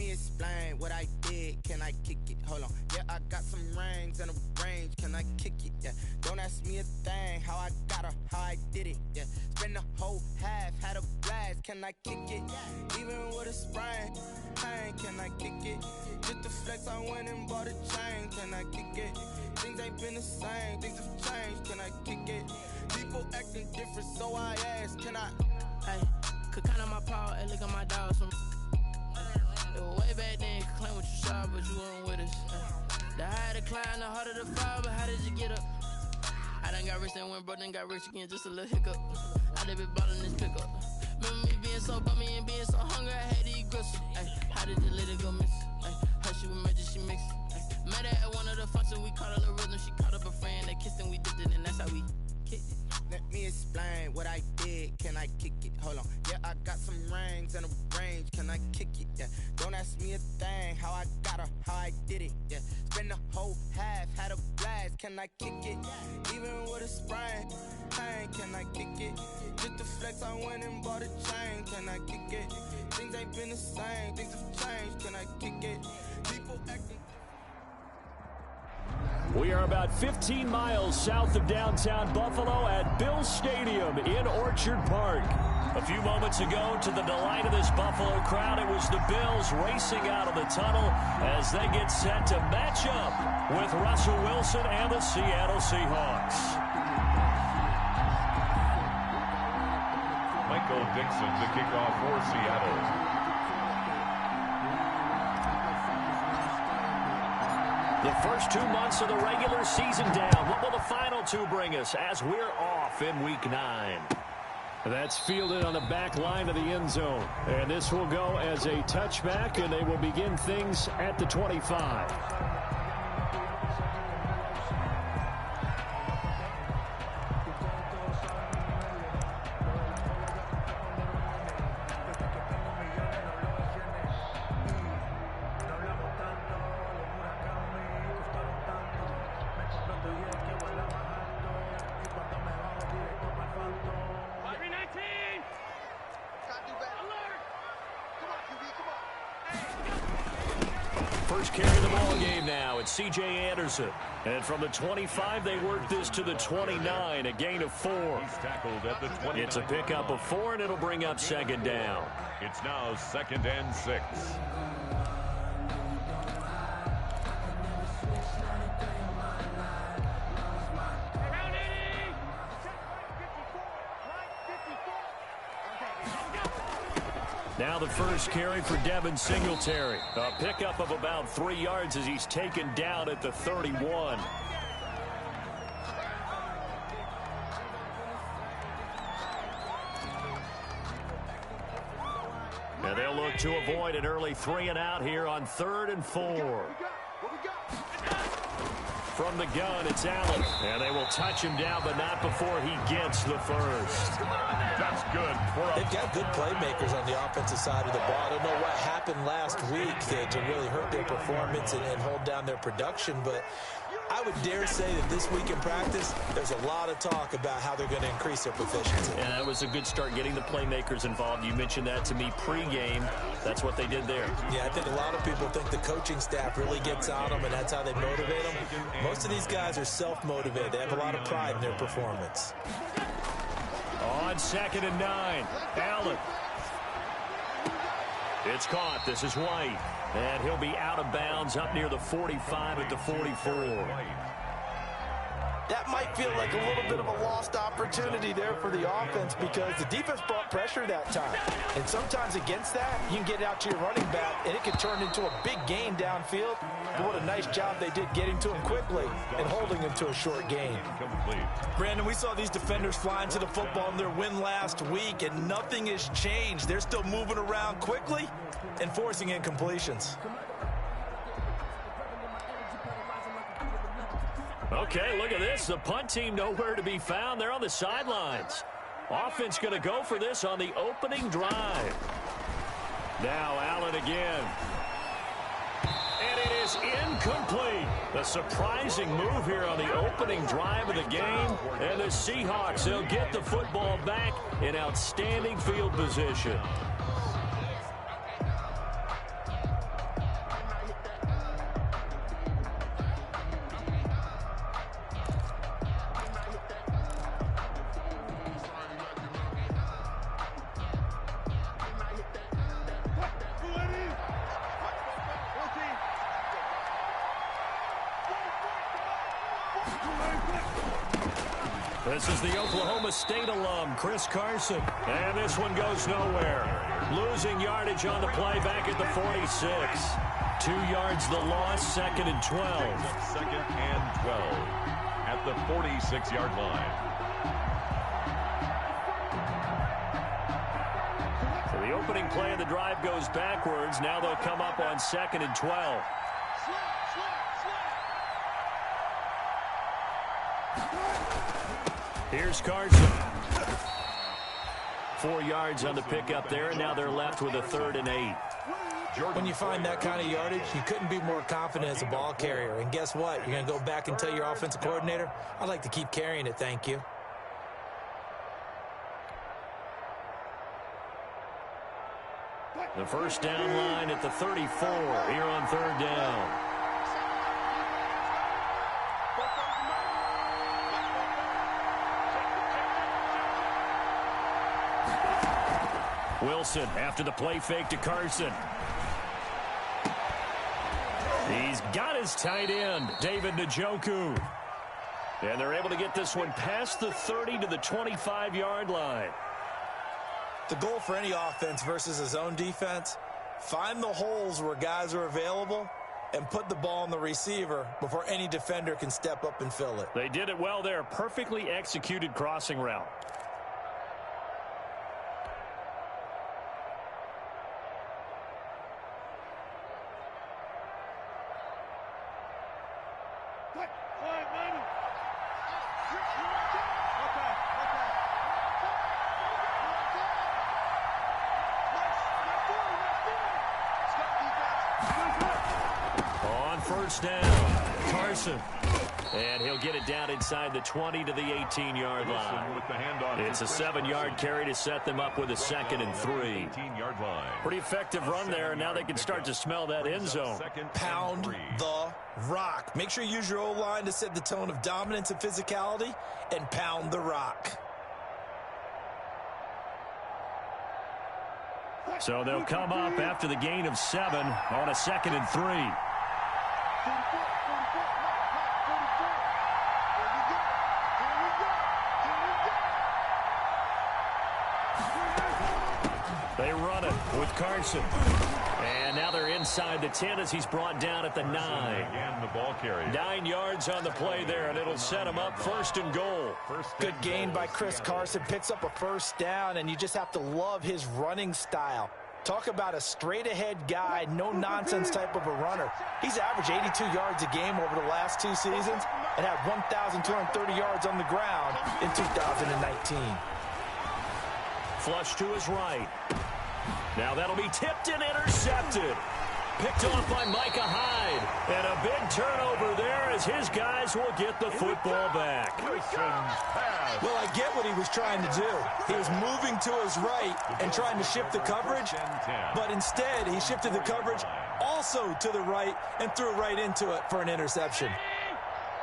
me explain what I did. Can I kick it? Hold on. Yeah, I got some rings and a range. Can I kick it? Yeah. Don't ask me a thing. How I got her, how I did it. Yeah. Spend the whole half, had a blast. Can I kick it? Even with a sprain, pain. Can I kick it? Just the flex, I went and bought a chain. Can I kick it? Things ain't been the same. Things have changed. Can I kick it? People acting different, so I ask. Can I? Hey, could count on my power and look at my dogs from. It was way back then, could claim what you saw, but you weren't with us. The higher the climb, the harder the fall, but how did you get up? I done got rich and went broke, then got rich again, just a little hiccup. I done been ballin' this pickup. Remember me being so bummy and being so hungry, I had to eat gristle. Ay, how did you let it go miss? Ay, how she was magic, she mixed. Met her at one of the functions, we caught a little rhythm, she caught up a friend, they kissed and we dipped it, and that's how we kicked it. Let me explain what I did. Can I kick it? Hold on. Yeah, I got some rings and a range. Can I kick it? Yeah. Don't ask me a thing. How I got her, how I did it. Yeah. Spend the whole half, had a blast. Can I kick it? Even with a sprain, pain. Can I kick it? Just the flex, I went and bought a chain. Can I kick it? Things ain't been the same. Things have changed. Can I kick it? People acting. We are about 15 miles south of downtown Buffalo at Bills Stadium in Orchard Park. A few moments ago, to the delight of this Buffalo crowd, it was the Bills racing out of the tunnel as they get set to match up with Russell Wilson and the Seattle Seahawks. Michael Dixon to kick off for Seattle. The first 2 months of the regular season down. What will the final two bring us as we're off in Week 9? That's fielded on the back line of the end zone. And this will go as a touchback, and they will begin things at the 25. First carry of the ball game now. It's C.J. Anderson. And from the 25, they work this to the 29, a gain of 4. He's tackled at the 29. It's a pickup of 4, and it'll bring up second down. It's now 2nd and 6. Now the first carry for Devin Singletary. A pickup of about 3 yards as he's taken down at the 31. And they'll look to avoid an early 3-and-out here on 3rd and 4. From the gun, it's Allen. And they will touch him down, but not before he gets the first. That's good. They've got good playmakers on the offensive side of the ball. I don't know what happened last week to really hurt their performance and hold down their production, but I would dare say that this week in practice, there's a lot of talk about how they're going to increase their proficiency. And that was a good start getting the playmakers involved. You mentioned that to me pregame. That's what they did there. Yeah, I think a lot of people think the coaching staff really gets on them, and that's how they motivate them. Most of these guys are self-motivated. They have a lot of pride in their performance. On 2nd and 9, Allen. It's caught. This is White. And he'll be out of bounds up near the 45 at the 44. That might feel like a little bit of a lost opportunity there for the offense because the defense brought pressure that time. And sometimes against that, you can get out to your running back, and it can turn into a big gain downfield. But what a nice job they did getting to him quickly and holding him to a short gain. Brandon, we saw these defenders flying to the football in their win last week, and nothing has changed. They're still moving around quickly and forcing incompletions. Okay, look at this. The punt team nowhere to be found. They're on the sidelines. Offense going to go for this on the opening drive. Now Allen again. And it is incomplete. A surprising move here on the opening drive of the game. And the Seahawks, they'll get the football back in outstanding field position. This is the Oklahoma State alum, Chris Carson. And this one goes nowhere. Losing yardage on the play back at the 46. 2 yards the loss, 2nd and 12. 2nd and 12 at the 46-yard line. So the opening play of the drive goes backwards. Now they'll come up on 2nd and 12. Here's Carson. 4 yards on the pickup there, and now they're left with a 3rd and 8. When you find that kind of yardage, you couldn't be more confident as a ball carrier. And guess what? You're going to go back and tell your offensive coordinator, I'd like to keep carrying it, thank you. The first down line at the 34 here on 3rd down. Wilson after the play fake to Carson. He's got his tight end, David Njoku. And they're able to get this one past the 30 to the 25-yard line. The goal for any offense versus a zone defense, find the holes where guys are available and put the ball on the receiver before any defender can step up and fill it. They did it well there. Perfectly executed crossing route. First down, Carson. And he'll get it down inside the 20 to the 18-yard line. It's a 7-yard carry to set them up with a 2nd and 3. 18-yard line. Pretty effective run there, and now they can start to smell that end zone. Pound the rock. Make sure you use your O-line to set the tone of dominance and physicality, and pound the rock. So they'll come up after the gain of 7 on a 2nd and 3. They run it with Carson. And now they're inside the 10 as he's brought down at the 9. Again, the ball carry. 9 yards on the play there, and it'll set him up 1st and goal. Good gain by Chris Carson. Picks up a first down, and you just have to love his running style. Talk about a straight-ahead guy, no-nonsense type of a runner. He's averaged 82 yards a game over the last 2 seasons and had 1,230 yards on the ground in 2019. Flush to his right. Now that'll be tipped and intercepted. Picked off by Micah Hyde. And a big turnover there as his guys will get the football back. Well, I get what he was trying to do. He was moving to his right and trying to shift the coverage. But instead, he shifted the coverage also to the right and threw right into it for an interception.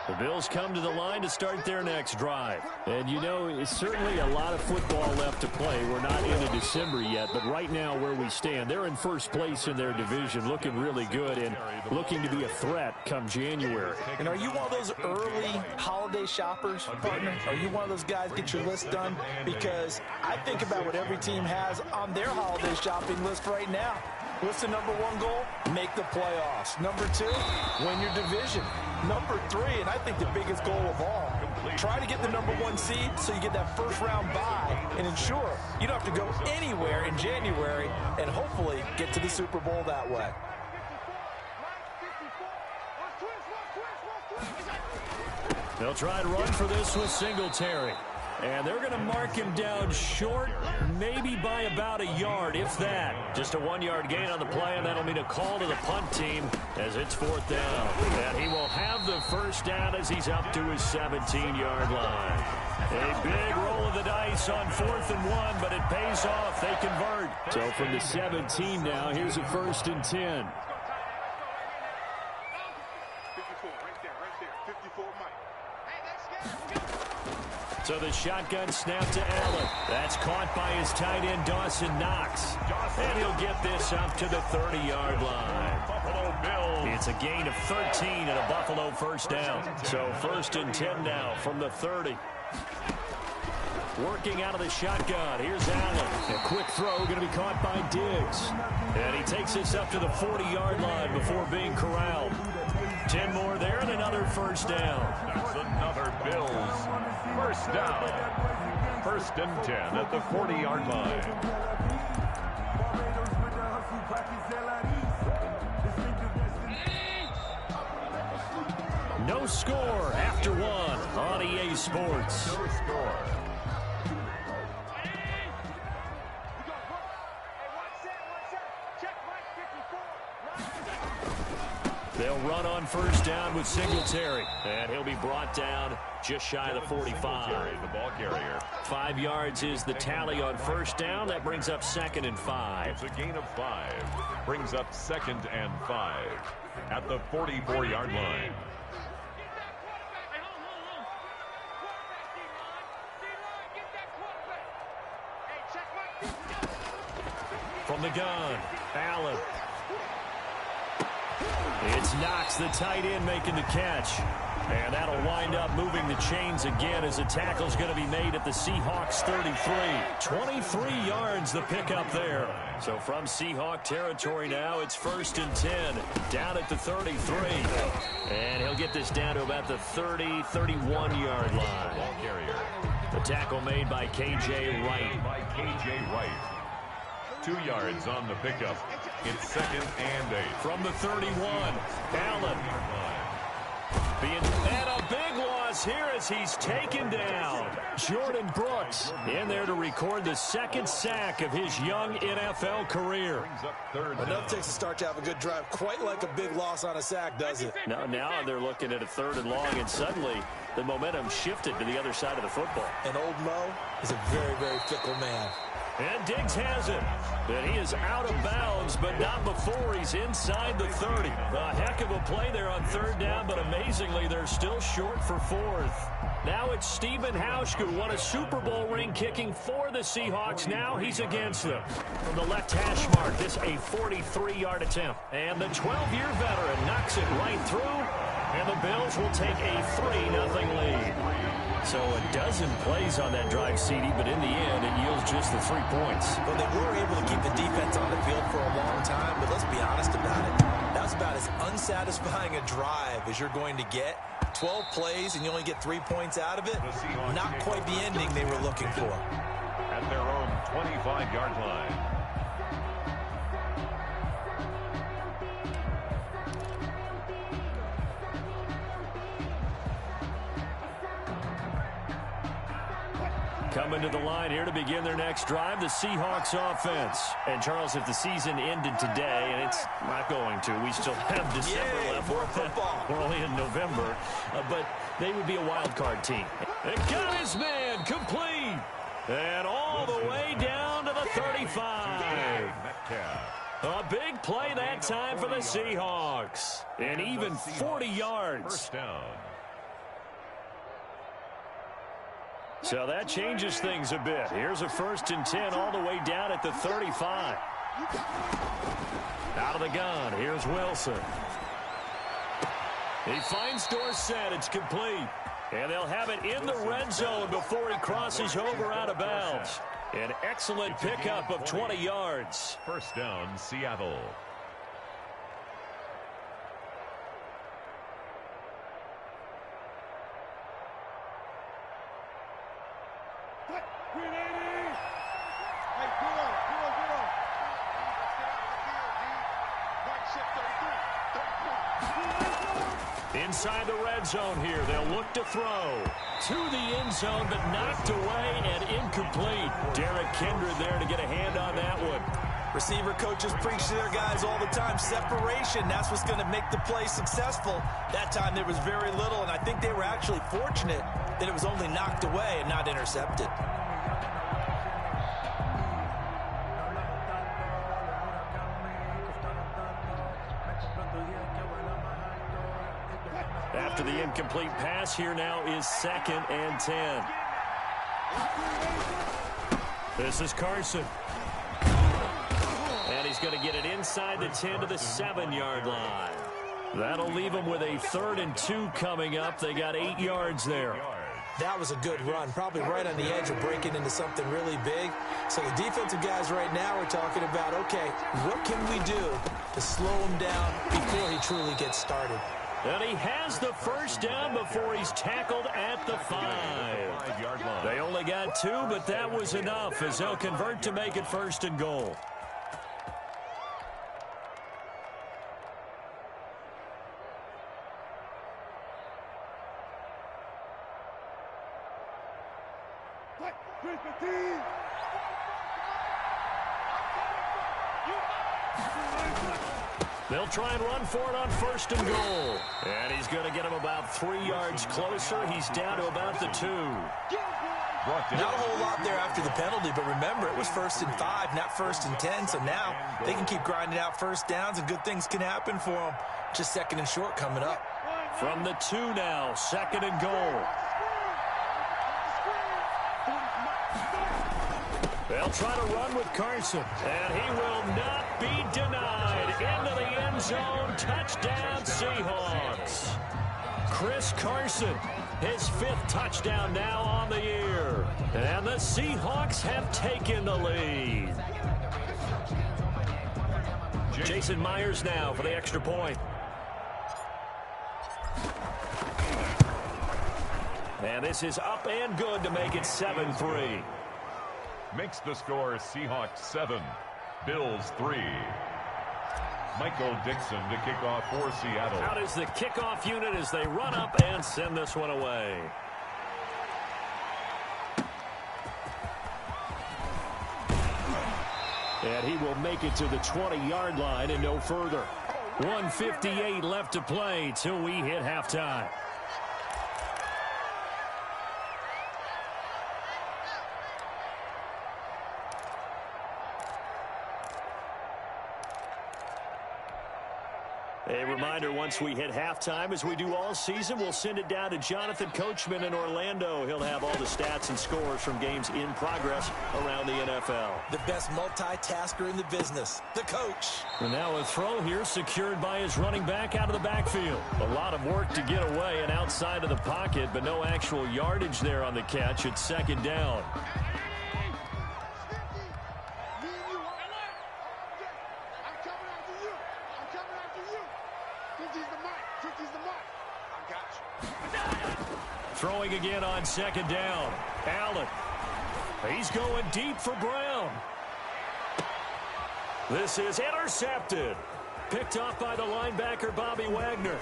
The Bills come to the line to start their next drive. And, you know, it's certainly a lot of football left to play. We're not into December yet, but right now where we stand, they're in first place in their division, looking really good and looking to be a threat come January. And are you one of those early holiday shoppers, partner? Are you one of those guys get your list done? Because I think about what every team has on their holiday shopping list right now. What's the number 1 goal? Make the playoffs. Number 2, win your division. Number 3, and I think the biggest goal of all, try to get the number 1 seed so you get that first-round bye and ensure you don't have to go anywhere in January and hopefully get to the Super Bowl that way. They'll try to run for this with Singletary. And they're going to mark him down short, maybe by about a yard, if that. Just a 1-yard gain on the play, and that'll mean a call to the punt team as it's 4th down. And he will have the first down as he's up to his 17-yard line. A big roll of the dice on 4th and 1, but it pays off. They convert. So from the 17 now, here's a 1st and 10. So the shotgun snap to Allen. That's caught by his tight end, Dawson Knox. And he'll get this up to the 30-yard line. It's a gain of 13 and a Buffalo first down. So 1st and 10 now from the 30. working out of the shotgun. Here's Allen. A quick throw going to be caught by Diggs. And he takes this up to the 40-yard line before being corralled. 10 more there and another first down. That's another Bills first down. 1st and 10 at the 40-yard line. No score after one on EA Sports. No score. They'll run on first down with Singletary. And he'll be brought down just shy of the 45. The ball carrier. 5 yards is the tally on first down. That brings up 2nd and 5. It's a gain of 5. Brings up 2nd and 5 at the 44-yard line. From the gun, Allen. It's Knox, the tight end, making the catch. And that'll wind up moving the chains again as a tackle's going to be made at the Seahawks 33. 23 yards the pickup there. So from Seahawk territory now, it's 1st and 10. Down at the 33. And he'll get this down to about the 30, 31-yard line. Ball carrier. The tackle made by K.J. Wright. 2 yards on the pickup. It's 2nd and 8. From the 31, Allen. And a big loss here as he's taken down. Jordan Brooks in there to record the 2nd sack of his young NFL career. Enough takes a start to have a good drive. Quite like a big loss on a sack, does it? Now they're looking at a 3rd and long, and suddenly the momentum shifted to the other side of the football. And old Mo is a very, very fickle man. And Diggs has it. And he is out of bounds, but not before he's inside the 30. A heck of a play there on 3rd down, but amazingly, they're still short for 4th. Now it's Stephen Hausch, who won a Super Bowl ring kicking for the Seahawks. Now he's against them. From the left hash mark, this a 43-yard attempt. And the 12-year veteran knocks it right through, and the Bills will take a 3-0 lead. So a dozen plays on that drive, CD, but in the end, it yields just the 3 points. Well, they were able to keep the defense on the field for a long time, but let's be honest about it. That was about as unsatisfying a drive as you're going to get. 12 plays, and you only get 3 points out of it. Not quite the ending they were looking for. At their own 25-yard line. Coming to the line here to begin their next drive, the Seahawks offense. And, Charles, if the season ended today, and it's not going to, we still have December left. More football. We're only in November, but they would be a wild card team. It got his man complete. And all the way down to the 35. A big play that time for the Seahawks. And even 40 yards. First down. So that changes things a bit. Here's a 1st and 10 all the way down at the 35. Out of the gun. Here's Wilson. He finds Dorsett. It's complete. And they'll have it in the red zone before he crosses over out of bounds. An excellent pickup of 20 yards. First down, Seattle. Inside the red zone here, they'll look to throw. To the end zone, but knocked away and incomplete. Derek Kindred there to get a hand on that one. Receiver coaches preach to their guys all the time. Separation, that's what's going to make the play successful. That time there was very little, and I think they were actually fortunate that it was only knocked away and not intercepted. After the incomplete pass, here now is 2nd and 10. This is Carson. And he's going to get it inside the 10 to the 7-yard line. That'll leave them with a 3rd and 2 coming up. They got 8 yards there. That was a good run, probably right on the edge of breaking into something really big. So the defensive guys right now are talking about, okay, what can we do to slow him down before he truly gets started? And he has the first down before he's tackled at the 5-yard line. They only got 2, but that was enough as they'll convert to make it 1st and goal. They'll try and run for it on 1st and goal. And he's going to get him about 3 yards closer. He's down to about the 2. Not a whole lot there after the penalty, but remember, it was 1st and 5, not 1st and 10. So now they can keep grinding out first downs, and good things can happen for them. Just 2nd and short coming up. From the 2 now, 2nd and goal. They'll try to run with Carson, and he will not be denied. Into the end zone, touchdown Seahawks. Chris Carson, his 5th touchdown now on the year. And the Seahawks have taken the lead. Jason Myers now for the extra point. And this is up and good to make it 7-3. Makes the score Seahawks 7, Bills 3. Michael Dixon to kick off for Seattle. Out is the kickoff unit as they run up and send this one away. And he will make it to the 20-yard line and no further. 1:58 left to play till we hit halftime. A reminder, once we hit halftime, as we do all season, we'll send it down to Jonathan Coachman in Orlando. He'll have all the stats and scores from games in progress around the NFL. The best multitasker in the business, the coach. And now a throw here secured by his running back out of the backfield. A lot of work to get away and outside of the pocket, but no actual yardage there on the catch. It's 2nd down. Throwing again on 2nd down. Allen. He's going deep for Brown. This is intercepted. Picked off by the linebacker, Bobby Wagner.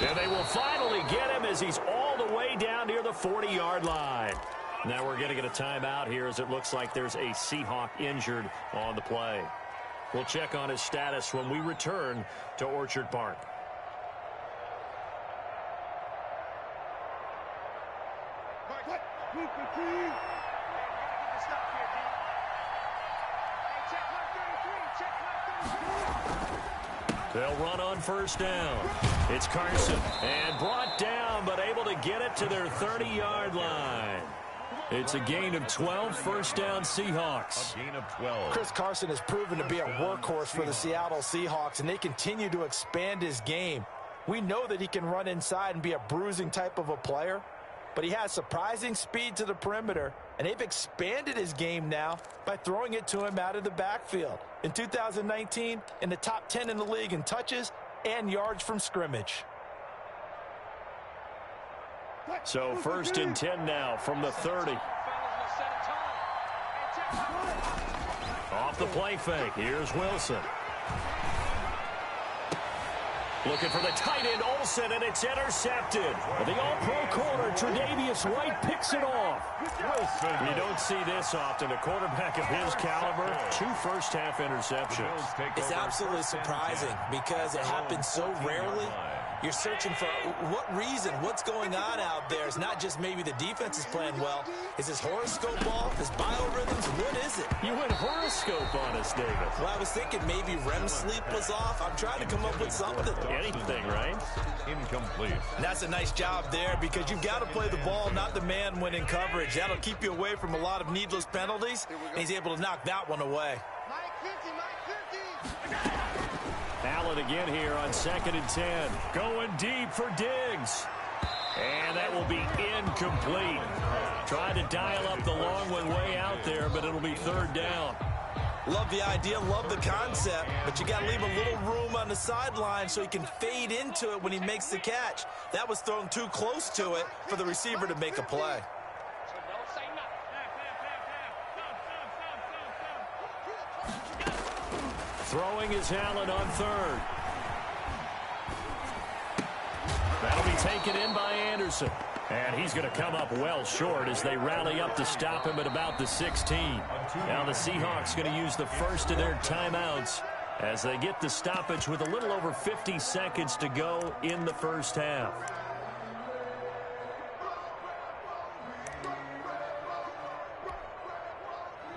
And they will finally get him as he's all the way down near the 40-yard line. Now we're going to get a timeout here as it looks like there's a Seahawk injured on the play. We'll check on his status when we return to Orchard Park. They'll run on 1st down. It's Carson, and brought down, but able to get it to their 30-yard line. It's a gain of 12, 1st down Seahawks. A gain of 12. Chris Carson has proven to be a workhorse for the Seattle Seahawks, and they continue to expand his game. We know that he can run inside and be a bruising type of a player, but he has surprising speed to the perimeter, and they've expanded his game now by throwing it to him out of the backfield. In 2019, in the top 10 in the league in touches and yards from scrimmage. So 1st and 10 now from the 30. Off the play fake. Here's Wilson. Looking for the tight end, Olsen, and it's intercepted. The all-pro corner, Tre'Davious White, picks it off. Wilson. You don't see this often. A quarterback of his caliber, 2 first-half interceptions. It's absolutely surprising because it happens so rarely. You're searching for what reason, what's going on out there. It's not just maybe the defense is playing well. Is this horoscope off? Is biorhythms? What is it? You went horoscope on us, David. Well, I was thinking maybe REM sleep was off. I'm trying to come up with something. Anything, right? Incomplete. And that's a nice job there because you've got to play the ball, not the man when in coverage. That'll keep you away from a lot of needless penalties, and he's able to knock that one away. Allen again here on 2nd and 10. Going deep for Diggs. And that will be incomplete. Tried to dial up the long one way out there, but it'll be third down. Love the idea, love the concept, but you got to leave a little room on the sideline so he can fade into it when he makes the catch. That was thrown too close to it for the receiver to make a play. Throwing is Allen on third. That'll be taken in by Anderson. And he's going to come up well short as they rally up to stop him at about the 16. Now the Seahawks going to use the first of their timeouts as they get the stoppage with a little over 50 seconds to go in the first half.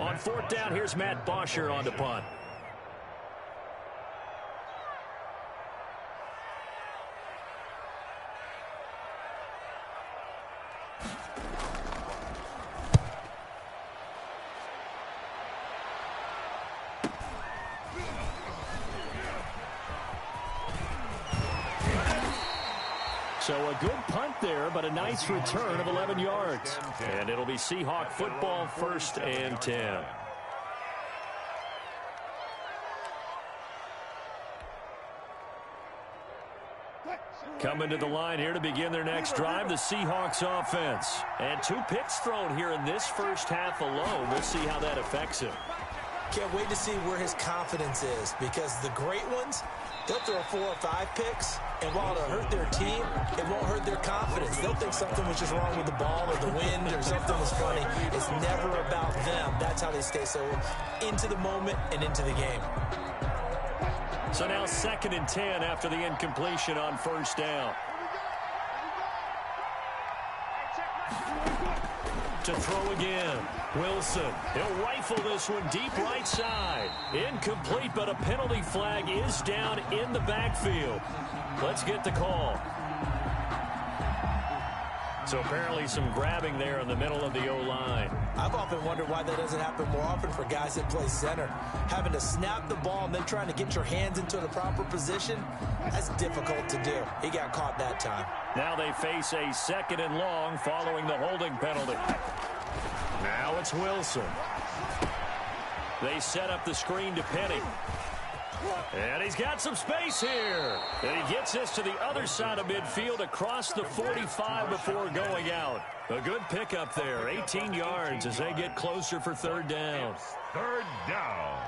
On fourth down, here's Matt Bosher on the punt. So a good punt there, but a nice return of 11 yards. And it'll be Seahawk football, 1st and 10. Coming to the line here to begin their next drive, the Seahawks offense. And 2 picks thrown here in this first half alone. We'll see how that affects him. Can't wait to see where his confidence is, because the great ones, they'll throw 4 or 5 picks, and while it'll hurt their team, it won't hurt their confidence. They'll think something was just wrong with the ball or the wind or something was funny. It's never about them. That's how they stay so into the moment and into the game. So now 2nd and 10 after the incompletion on first down. To throw again. Wilson, he'll rifle this one deep right side. Incomplete, but a penalty flag is down in the backfield. Let's get the call. So apparently some grabbing there in the middle of the O-line. I've often wondered why that doesn't happen more often for guys that play center. Having to snap the ball and then trying to get your hands into the proper position, that's difficult to do. He got caught that time. Now they face a 2nd and long following the holding penalty. Now it's Wilson. They set up the screen to Penny. And he's got some space here. And he gets this to the other side of midfield across the 45 before going out. A good pickup there. 18 yards as they get closer for 3rd down. Third down.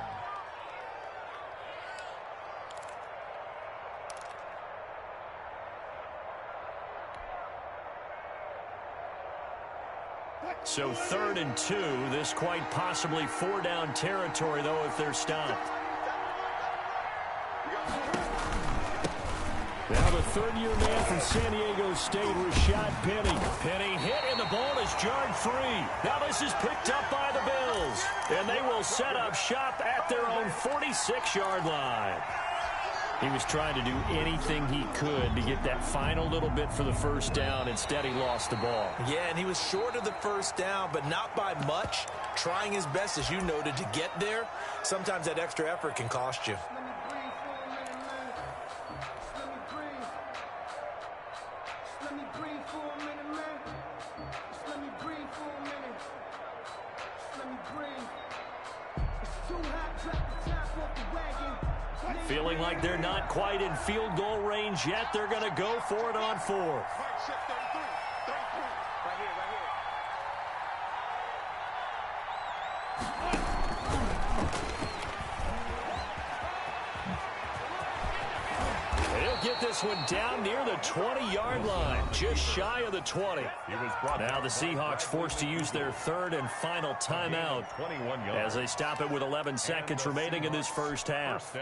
So 3rd and 2. This quite possibly 4-down territory, though, if they're stopped. Now the 3rd-year man from San Diego State, Rashad Penny. Penny hit, and the ball is jarred free. Now this is picked up by the Bills. And they will set up shop at their own 46-yard line. He was trying to do anything he could to get that final little bit for the first down. Instead, he lost the ball. Yeah, and he was short of the first down, but not by much. Trying his best, as you noted, to get there. Sometimes that extra effort can cost you. Feeling like they're not quite in field goal range yet. They're going to go for it on 4th. He'll get this one down near the 20-yard line, just shy of the 20. Now the Seahawks forced to use their 3rd and final timeout as they stop it with 11 seconds remaining in this first half.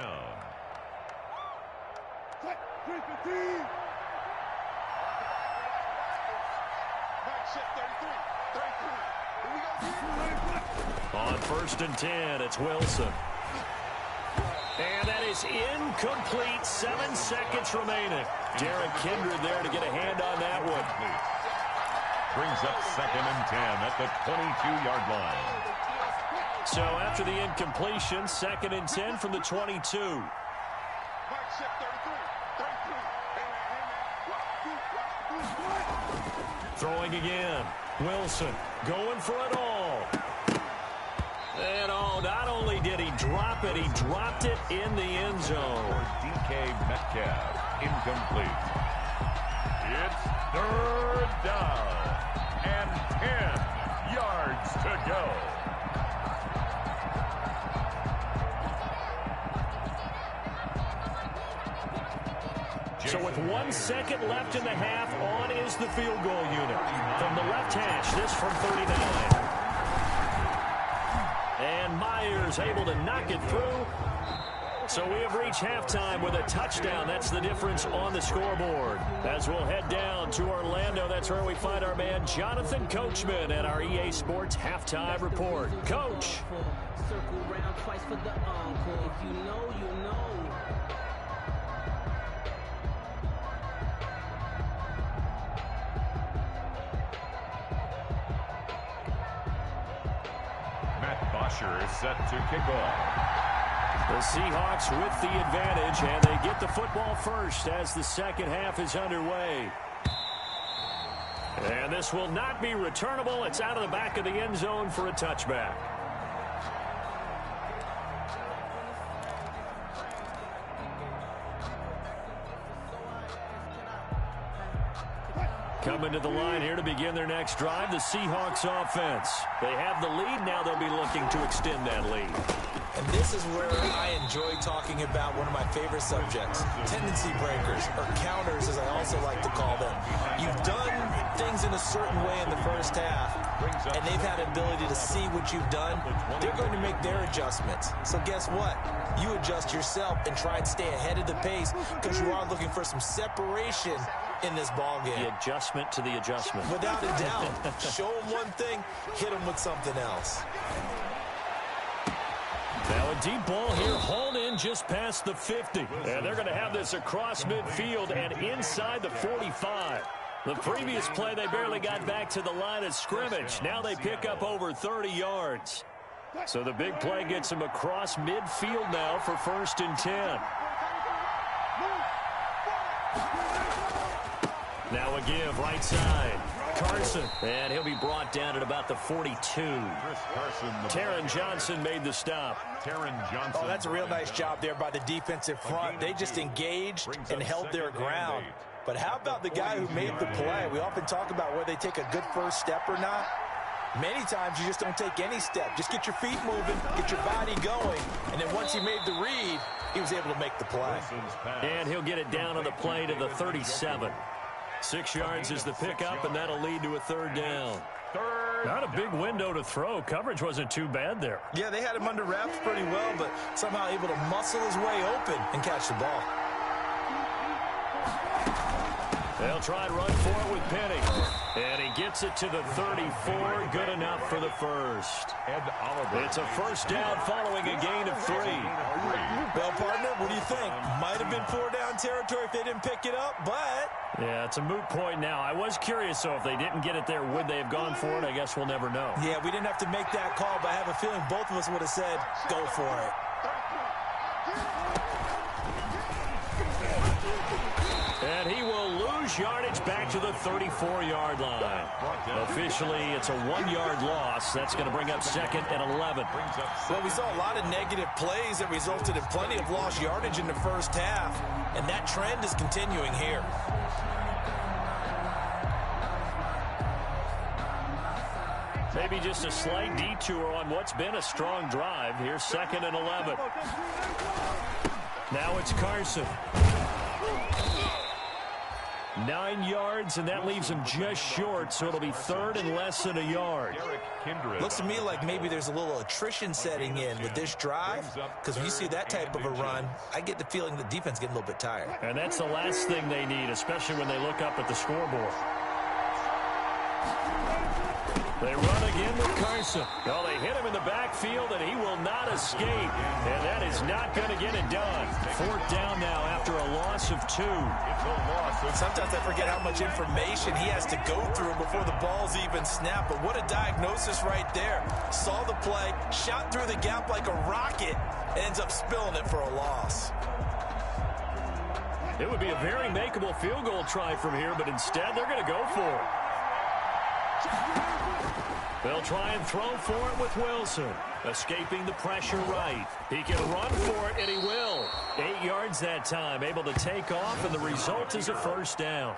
On 1st and 10, it's Wilson. And that is incomplete. 7 seconds remaining. Derek Kindred there to get a hand on that one. Brings up 2nd and 10 at the 22-yard line. So after the incompletion, 2nd and 10 from the 22. Throwing again. Wilson going for it all. And not only did he drop it, he dropped it in the end zone. DK Metcalf, incomplete. It's third down and 10 yards to go. So with 1 second left in the half, on is the field goal unit. From the left hash, this from 39. And Myers able to knock it through. So we have reached halftime with a touchdown. That's the difference on the scoreboard. As we'll head down to Orlando, that's where we find our man Jonathan Coachman at our EA Sports Halftime Report. Coach. Circle round twice for the encore. If you know, you know. Is set to kick off. The Seahawks with the advantage, and they get the football first as the second half is underway. And this will not be returnable. It's out of the back of the end zone for a touchback. Coming to the line here to begin their next drive, the Seahawks offense. They have the lead. Now they'll be looking to extend that lead. And this is where I enjoy talking about one of my favorite subjects, tendency breakers, or counters as I also like to call them. You've done things in a certain way in the first half, and they've had an ability to see what you've done. They're going to make their adjustments. So guess what? You adjust yourself and try and stay ahead of the pace because you are looking for some separation in this ball game. The adjustment to the adjustment. Without a doubt. Show them one thing, hit them with something else. Now a deep ball here, hauled in just past the 50. And they're going to have this across midfield and inside the 45. The previous play, they barely got back to the line of scrimmage. Now they pick up over 30 yards. So the big play gets them across midfield now for 1st and 10. Now a give right side. Carson, and he'll be brought down at about the 42. Taron Johnson made the stop. Oh, that's a real nice job there by the defensive front. They just engaged and held their ground. But how about the guy who made the play? We often talk about whether they take a good first step or not. Many times you just don't take any step. Just get your feet moving, get your body going, and then once he made the read, he was able to make the play. And he'll get it down on the play to the 37. 6 yards is the pickup, and that'll lead to a 3rd down. Not a big window to throw. Coverage wasn't too bad there. Yeah, they had him under wraps pretty well, but somehow able to muscle his way open and catch the ball. They'll try and run for it with Penny. And he gets it to the 34. Good enough for the first. It's a 1st down following a gain of 3. Well, partner, what do you think? Might have been 4-down territory if they didn't pick it up, but... Yeah, it's a moot point now. I was curious, so if they didn't get it there, would they have gone for it? I guess we'll never know. Yeah, we didn't have to make that call, but I have a feeling both of us would have said, go for it. And he will lose yardage back to the 34-yard line. Officially, it's a 1-yard loss. That's going to bring up 2nd and 11. Well, we saw a lot of negative plays that resulted in plenty of lost yardage in the first half, and that trend is continuing here. Maybe just a slight detour on what's been a strong drive. Here's 2nd and 11. Now it's Carson. 9 yards, and that leaves him just short, so it'll be 3rd and less than a yard. Looks to me like maybe there's a little attrition setting in with this drive, because when you see that type of a run, I get the feeling the defense getting a little bit tired. And that's the last thing they need, especially when they look up at the scoreboard. They run again with Carson. Well, they hit him in the backfield, and he will not escape. And that is not going to get it done. 4th down now after a loss of 2. Sometimes I forget how much information he has to go through before the ball's even snapped. But what a diagnosis right there. Saw the play, shot through the gap like a rocket, ends up spilling it for a loss. It would be a very makeable field goal try from here, but instead they're going to go for it. They'll try and throw for it with Wilson. Escaping the pressure right. He can run for it, and he will. 8 yards that time, able to take off, and the result is a first down.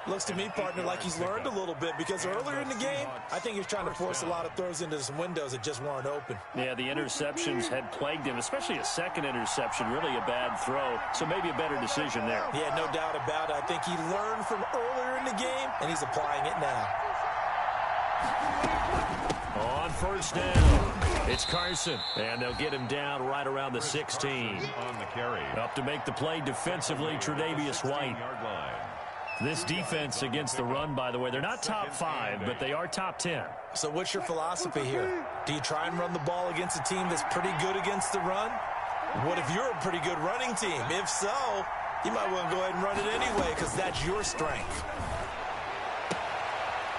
Looks to me, partner, like he's learned a little bit, because earlier in the game, I think he's trying to force a lot of throws into some windows that just weren't open. Yeah, the interceptions had plagued him, especially a second interception, really a bad throw. So maybe a better decision there. Yeah, no doubt about it. I think he learned from earlier in the game, and he's applying it now. On first down, it's Carson, and they'll get him down right around the 16. On the carry. Up to make the play defensively, Tre'Davious White. This defense against the run, by the way, they're not top 5, but they are top 10. So what's your philosophy here? Do you try and run the ball against a team that's pretty good against the run? What if you're a pretty good running team? If so, you might want to go ahead and run it anyway, because that's your strength.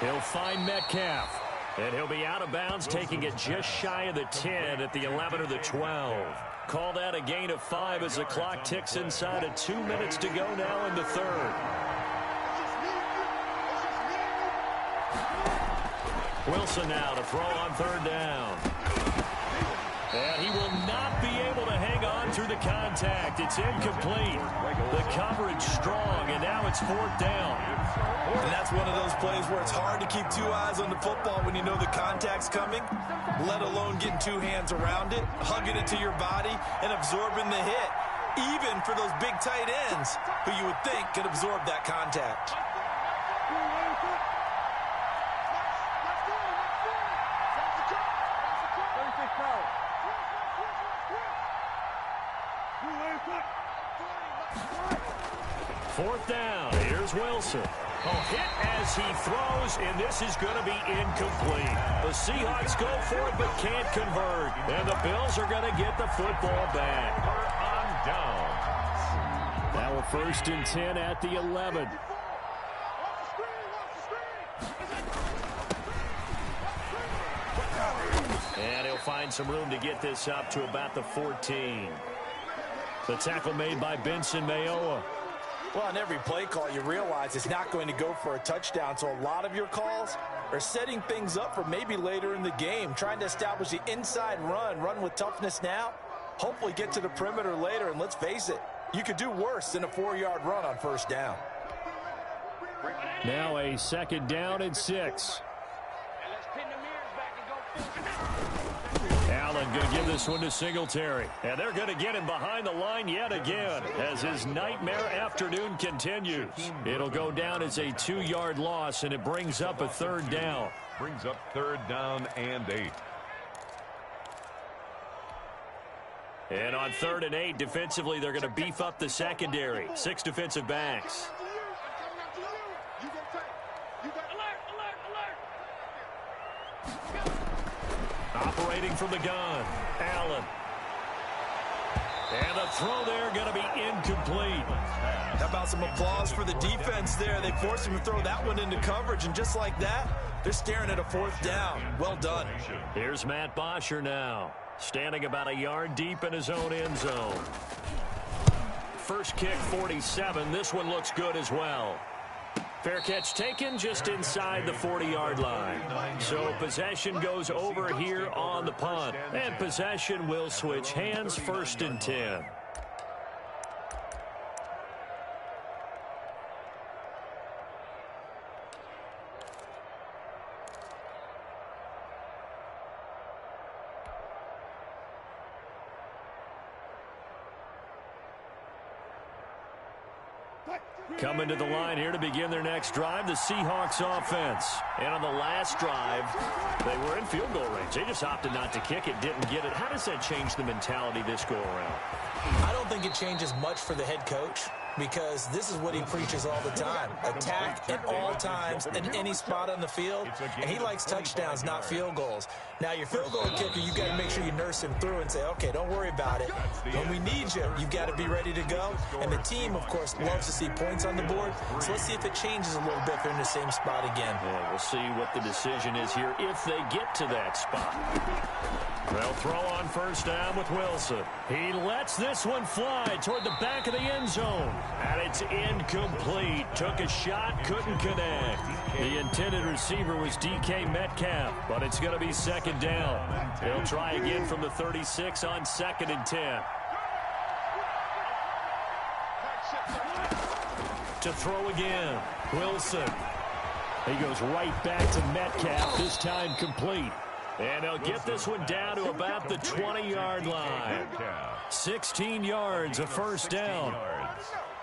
He'll find Metcalf, and he'll be out of bounds, taking it just shy of the 10 at the 11 or the 12. Call that a gain of 5 as the clock ticks inside of 2 minutes to go now in the third. Wilson now to throw on third down. And he will not be able to hang on through the contact. It's incomplete. The coverage strong, and now it's fourth down. And that's one of those plays where it's hard to keep 2 eyes on the football when you know the contact's coming, let alone getting 2 hands around it, hugging it to your body, and absorbing the hit, even for those big tight ends who you would think could absorb that contact. Fourth down. Here's Wilson. Hit as he throws, and this is going to be incomplete. The Seahawks go for it but can't convert. And the Bills are going to get the football back. On down. Now a 1st and 10 at the 11. And he'll find some room to get this up to about the 14. The tackle made by Benson Mayowa. Well, on every play call, you realize it's not going to go for a touchdown, so a lot of your calls are setting things up for maybe later in the game, trying to establish the inside run with toughness now, hopefully get to the perimeter later, and let's face it, you could do worse than a 4-yard run on first down. Now a 2nd down and 6. Allen going to give this one to Singletary. And they're going to get him behind the line yet again as his nightmare afternoon continues. It'll go down as a 2-yard loss, and it brings up a 3rd down. Brings up 3rd down and 8. And on 3rd and 8, defensively, they're going to beef up the secondary. 6 defensive backs. Operating from the gun, Allen. And the throw there going to be incomplete. How about some applause for the defense there? They forced him to throw that one into coverage, and just like that, they're staring at a 4th down. Well done. Here's Matt Bosher now, standing about a yard deep in his own end zone. First kick, 47. This one looks good as well. Fair catch taken just inside the 40-yard line. So possession goes over here on the punt. And possession will switch hands, 1st and 10. Coming to the line here to begin their next drive, the Seahawks offense. And on the last drive, they were in field goal range. They just opted not to kick it, didn't get it. How does that change the mentality this go around? I don't think it changes much for the head coach, because this is what he preaches all the time. Attack at all times in any spot on the field, and he likes touchdowns, not field goals. Now, your field goal kicker, you've got to make sure you nurse him through and say, okay, don't worry about it. When we need you, you've got to be ready to go. And the team, of course, loves to see points on the board, so let's see if it changes a little bit if they're in the same spot again. Yeah, we'll see what the decision is here if they get to that spot. They'll throw on first down with Wilson. He lets this one fly toward the back of the end zone. And it's incomplete. Took a shot, couldn't connect. The intended receiver was DK Metcalf, but it's going to be second down. They'll try again from the 36 on 2nd and 10. To throw again, Wilson. He goes right back to Metcalf, this time complete. And they'll get this one down to about the 20-yard line. 16 yards, a first down.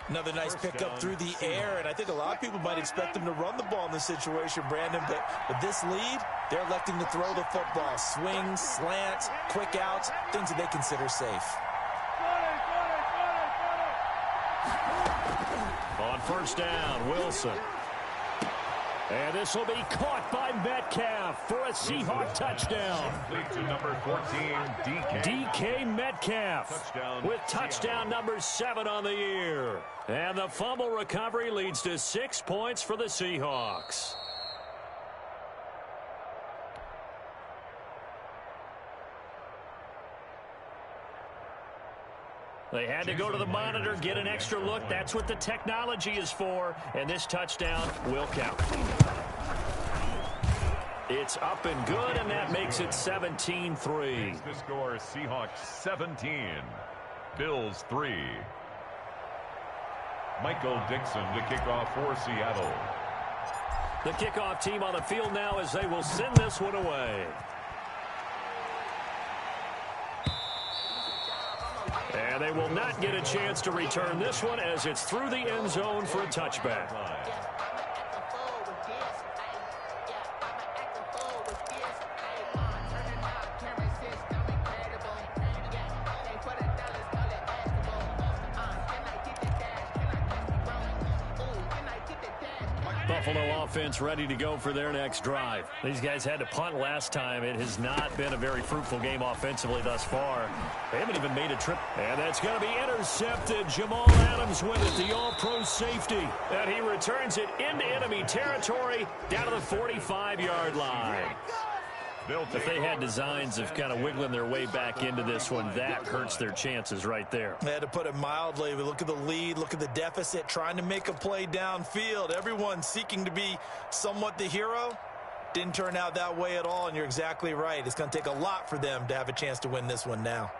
Another nice pickup through the air, and I think a lot of people might expect them to run the ball in this situation, Brandon, but with this lead, they're electing to throw the football. Swings, slants, quick outs, things that they consider safe. On first down, Wilson. And this will be caught by Metcalf for a Seahawk touchdown. To number 14, DK Metcalf with touchdown number 7 on the year. And the fumble recovery leads to 6 points for the Seahawks. They had to go to the monitor, get an extra look. That's what the technology is for. And this touchdown will count. It's up and good, and that makes it 17-3. The score, Seahawks 17, Bills 3. Michael Dixon to kick off for Seattle. The kickoff team on the field now as they will send this one away. And they will not get a chance to return this one as it's through the end zone for a touchback. Buffalo offense ready to go for their next drive. These guys had to punt last time. It has not been a very fruitful game offensively thus far. They haven't even made a trip. And that's going to be intercepted. Jamal Adams with it, the all-pro safety. And he returns it into enemy territory down to the 45-yard line. If they had designs of kind of wiggling their way back into this one, that hurts their chances right there. They had to put it mildly. We look at the lead, look at the deficit, trying to make a play downfield. Everyone seeking to be somewhat the hero. Didn't turn out that way at all, and you're exactly right. It's going to take a lot for them to have a chance to win this one now.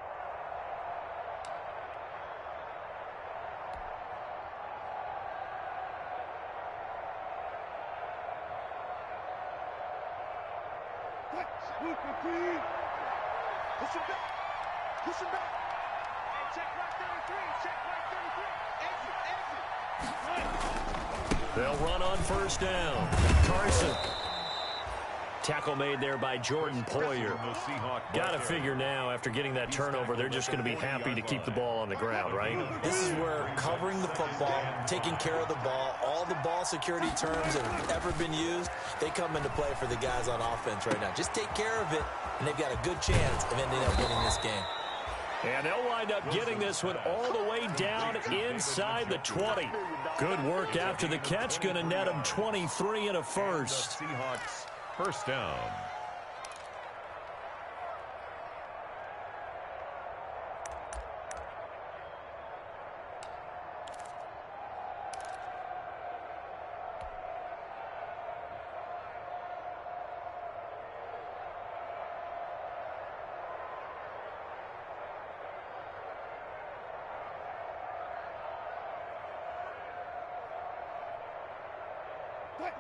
Push him back. Push him back. Hey, check right 33. Check right 33. Exit. They'll run on first down. Carson. Tackle made there by Jordan Poyer. Got to figure now, after getting that turnover, they're just going to be happy to keep the ball on the ground, right? This is where covering the football, taking care of the ball, all the ball security terms that have ever been used, they come into play for the guys on offense right now. Just take care of it, and they've got a good chance of ending up winning this game. And they'll wind up getting this one all the way down inside the 20. Good work after the catch. Going to net them 23 and a first. Seahawks first down.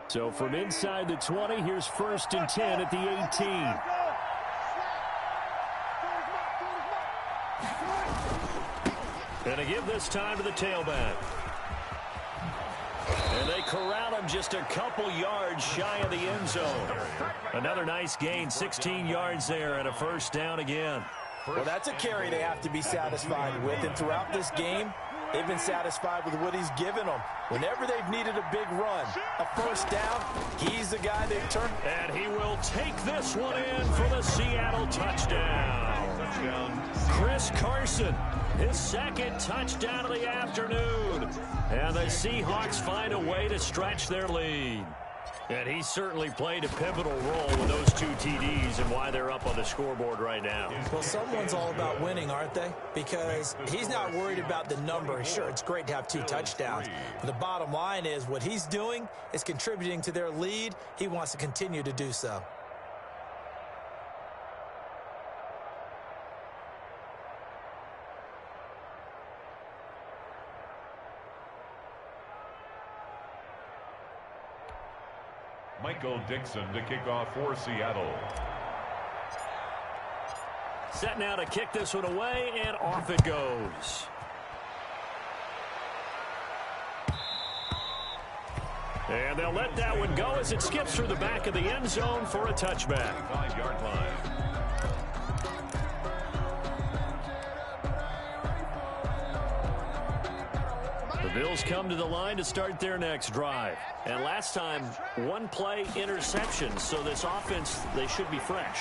So from inside the 20, here's 1st and 10 at the 18. And to give this time to the tailback. And they corral him just a couple yards shy of the end zone. Another nice gain, 16 yards there, and a first down again. Well, that's a carry they have to be satisfied with, and throughout this game, they've been satisfied with what he's given them. Whenever they've needed a big run, a first down, he's the guy they've turned. And he will take this one in for the Seattle touchdown. Chris Carson, his second touchdown of the afternoon. And the Seahawks find a way to stretch their lead. And he certainly played a pivotal role with those 2 TDs and why they're up on the scoreboard right now. Well, someone's all about winning, aren't they? Because he's not worried about the number. Sure, it's great to have 2 touchdowns. But the bottom line is what he's doing is contributing to their lead. He wants to continue to do so. Michael Dixon to kick off for Seattle. Set now to kick this one away, and off it goes. And they'll let that one go as it skips through the back of the end zone for a touchback. 5-yard line. The Bills come to the line to start their next drive. And last time, 1-play interception. So this offense, they should be fresh.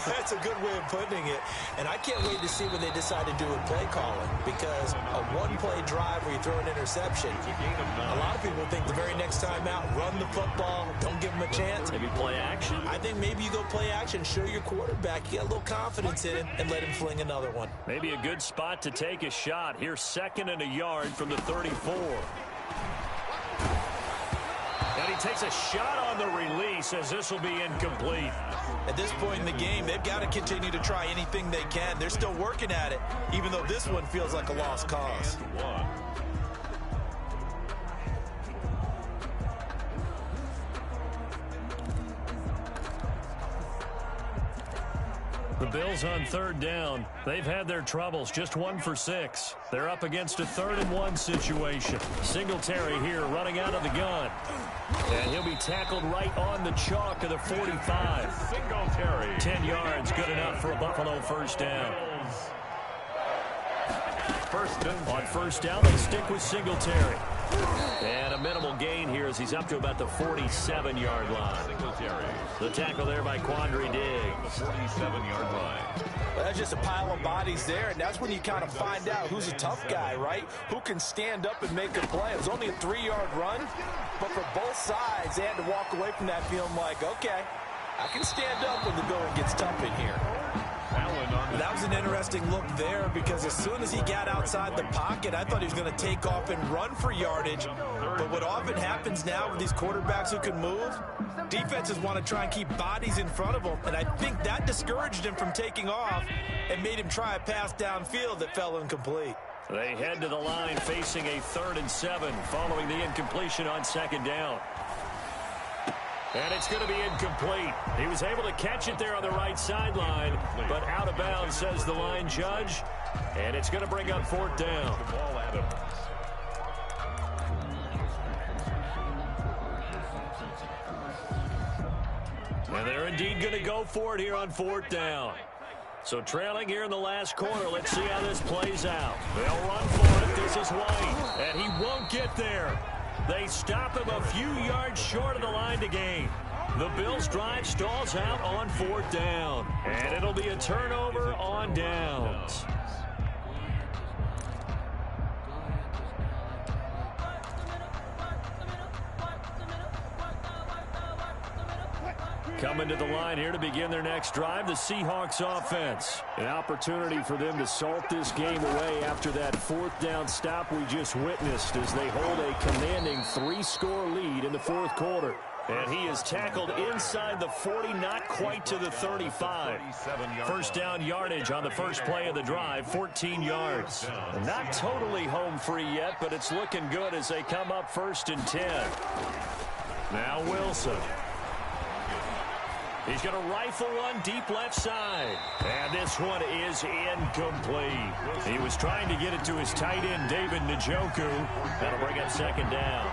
That's a good way of putting it. And I can't wait to see what they decide to do with play calling. Because a 1-play drive where you throw an interception, a lot of people think the very next time out, run the football, don't give them a chance. Maybe play action? I think maybe you go play action, show your quarterback, you get a little confidence in him, and let him fling another one. Maybe a good spot to take a shot. Here's 2nd and a yard from the 34. And he takes a shot on the release as this will be incomplete. At this point in the game, they've got to continue to try anything they can. They're still working at it, even though this one feels like a lost cause. The Bills on 3rd down. They've had their troubles, just 1 for 6. They're up against a 3rd and 1 situation. Singletary here running out of the gun. And he'll be tackled right on the chalk of the 45. Singletary. 10 yards, good enough for a Buffalo first down. On first down, they stick with Singletary. And a minimal gain here as he's up to about the 47-yard line. Singletary. The tackle there by Quandre Diggs. 47-yard line. Well, that's just a pile of bodies there, and that's when you kind of find out who's a tough guy, right? Who can stand up and make a play. It was only a 3-yard run, but for both sides, they had to walk away from that feeling like, okay, I can stand up when the going gets tough in here. That was an interesting look there because as soon as he got outside the pocket, I thought he was going to take off and run for yardage. But what often happens now with these quarterbacks who can move, defenses want to try and keep bodies in front of them. And I think that discouraged him from taking off and made him try a pass downfield that fell incomplete. They head to the line facing a 3rd and 7 following the incompletion on 2nd down. And it's going to be incomplete. He was able to catch it there on the right sideline, but out of bounds, says the line judge. And it's going to bring up 4th down. And they're indeed going to go for it here on 4th down. So trailing here in the last quarter, let's see how this plays out. They'll run for it. This is White, and he won't get there. They stop him a few yards short of the line to gain. The Bills' drive stalls out on 4th down, and it'll be a turnover on downs. Coming to the line here to begin their next drive, the Seahawks offense. An opportunity for them to salt this game away after that 4th down stop we just witnessed as they hold a commanding 3-score lead in the 4th quarter. And he is tackled inside the 40, not quite to the 35. First down yardage on the first play of the drive, 14 yards. Not totally home free yet, but it's looking good as they come up 1st and 10. Now Wilson. He's going to rifle one deep left side. And this one is incomplete. He was trying to get it to his tight end, David Njoku. That'll bring up 2nd down.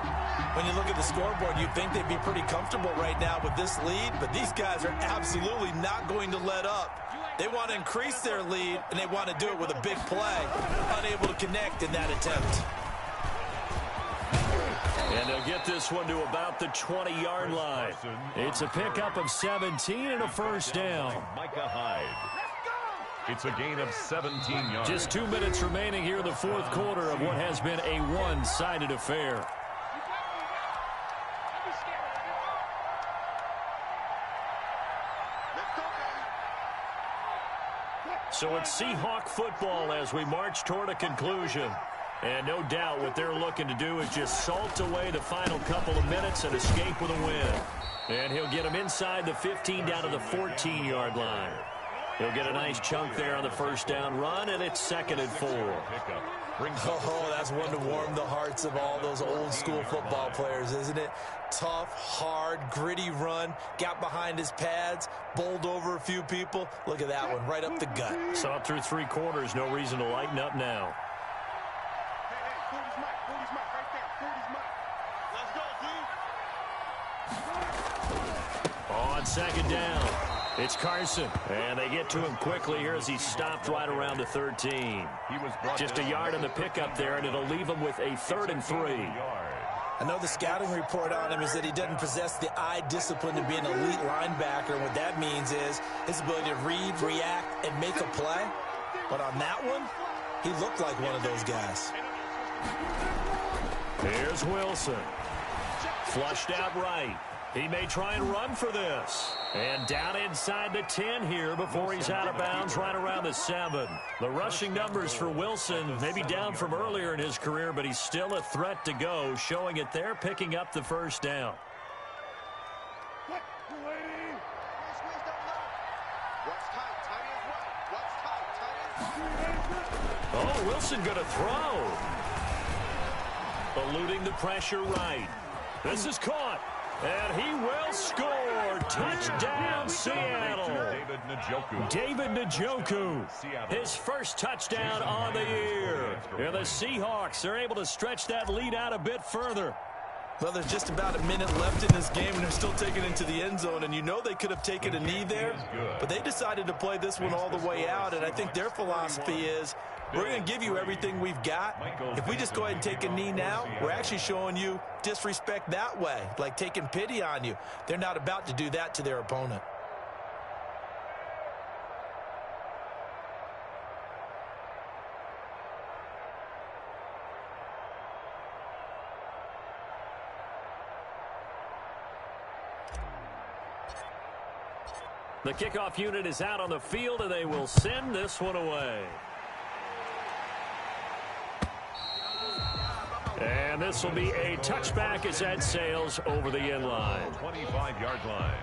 When you look at the scoreboard, you'd think they'd be pretty comfortable right now with this lead, but these guys are absolutely not going to let up. They want to increase their lead, and they want to do it with a big play. Unable to connect in that attempt. And they'll get this one to about the 20-yard line. It's a pickup of 17 and a first down. Micah Hyde. It's a gain of 17 yards. Just 2 minutes remaining here in the 4th quarter of what has been a one-sided affair. So it's Seahawk football as we march toward a conclusion. And no doubt what they're looking to do is just salt away the final couple of minutes and escape with a win. And he'll get them inside the 15 down to the 14-yard line. He'll get a nice chunk there on the first down run, and it's 2nd and 4. Oh, that's one to warm the hearts of all those old-school football players, isn't it? Tough, hard, gritty run, got behind his pads, bowled over a few people. Look at that one, right up the gut. Saw it through 3 quarters, no reason to lighten up now. On 2nd down, it's Carson. And they get to him quickly here as he stopped right around the 13. Just a yard on the pickup there, and it'll leave him with a 3rd and 3. I know the scouting report on him is that he doesn't possess the eye discipline to be an elite linebacker. And what that means is his ability to read, react, and make a play. But on that one, he looked like one of those guys. Here's Wilson. Flushed out right. He may try and run for this. And down inside the 10 here before he's out of bounds right around the 7. The rushing numbers for Wilson maybe down from earlier in his career, but he's still a threat to go, showing it there, picking up the first down. Oh, Wilson going to throw. Eluding the pressure right. This is caught. And he will score. Touchdown, Seattle. David Njoku. His first touchdown on the year. And the Seahawks are able to stretch that lead out a bit further. Well, there's just about a minute left in this game, and they're still taking it into the end zone. And you know they could have taken a knee there, but they decided to play this one all the way out. And I think their philosophy is, we're going to give you everything we've got. If we just go ahead and take a knee now, we're actually showing you disrespect that way, like taking pity on you. They're not about to do that to their opponent. The kickoff unit is out on the field, and they will send this one away. And this will be a touchback as that sails over the end line. 25-yard line.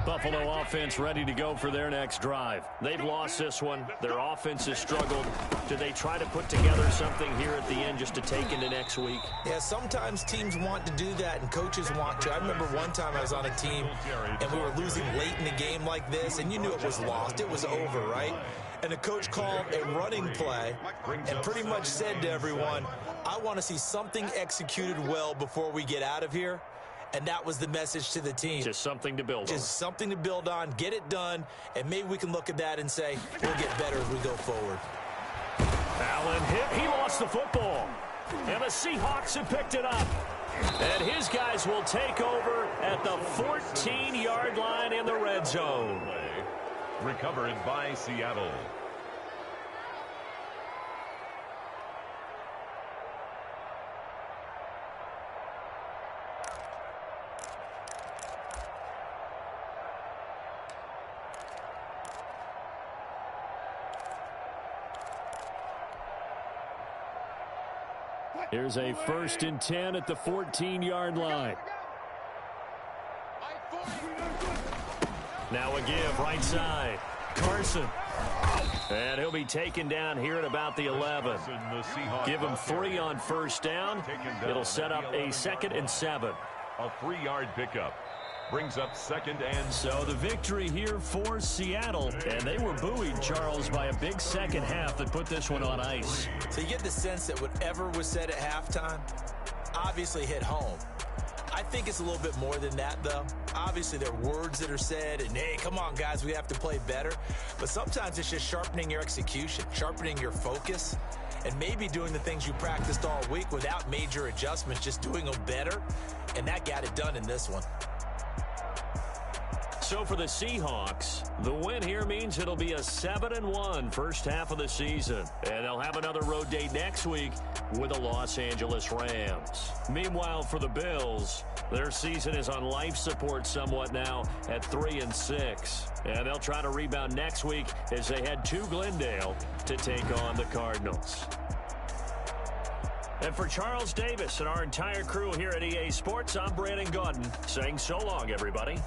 Buffalo offense ready to go for their next drive. They've lost this one. Their offense has struggled. Do they try to put together something here at the end just to take into next week? Yeah, sometimes teams want to do that and coaches want to. I remember one time I was on a team and we were losing late in a game like this, and you knew it was lost. It was over, right? And the coach called a running play and pretty much said to everyone, I want to see something executed well before we get out of here. And that was the message to the team. Just something to build on. Just something to build on, get it done, and maybe we can look at that and say, we'll get better as we go forward. Allen hit. He lost the football. And the Seahawks have picked it up. And his guys will take over at the 14-yard line in the red zone. Recovered by Seattle. Here's a 1st and 10 at the 14-yard line. Now a give right side. Carson. And he'll be taken down here at about the 11. Give him 3 on first down. It'll set up a 2nd and 7. A 3-yard pickup. Brings up 2nd and... So the victory here for Seattle. And they were buoyed, Charles, by a big second half that put this one on ice. So you get the sense that whatever was said at halftime obviously hit home. I think it's a little bit more than that, though. Obviously, there are words that are said, and, hey, come on, guys, we have to play better. But sometimes it's just sharpening your execution, sharpening your focus, and maybe doing the things you practiced all week without major adjustments, just doing them better. And that got it done in this one. So for the Seahawks, the win here means it'll be a 7-1 first half of the season. And they'll have another road date next week with the Los Angeles Rams. Meanwhile, for the Bills, their season is on life support somewhat now at 3-6. And they'll try to rebound next week as they head to Glendale to take on the Cardinals. And for Charles Davis and our entire crew here at EA Sports, I'm Brandon Gaudin saying so long, everybody.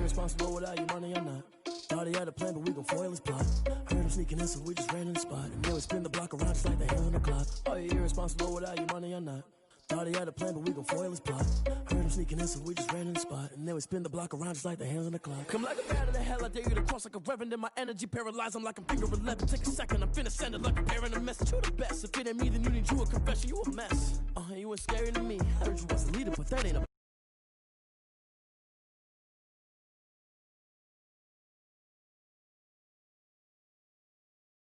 Responsible without your money or not. Thought he had a plan, but we gon' foil his plot. Heard him sneaking in, so we just ran in the spot. And then we spin the block around just like the hands on the clock. Are you irresponsible without your money or not? Thought he had a plan, but we gon' foil his plot. Heard him sneaking in, so we just ran in the spot. And then we spin the block around just like the hands on the clock. Come like a bat of the hell, I dare you to cross like a reverend. In my energy paralyzed, I'm like I'm figure 11. Take a second, I'm finna send it like a parent a message. You the best, if it ain't me, then you need you a confession. You a mess. You ain't scary to me. I heard you was a leader, but that ain't a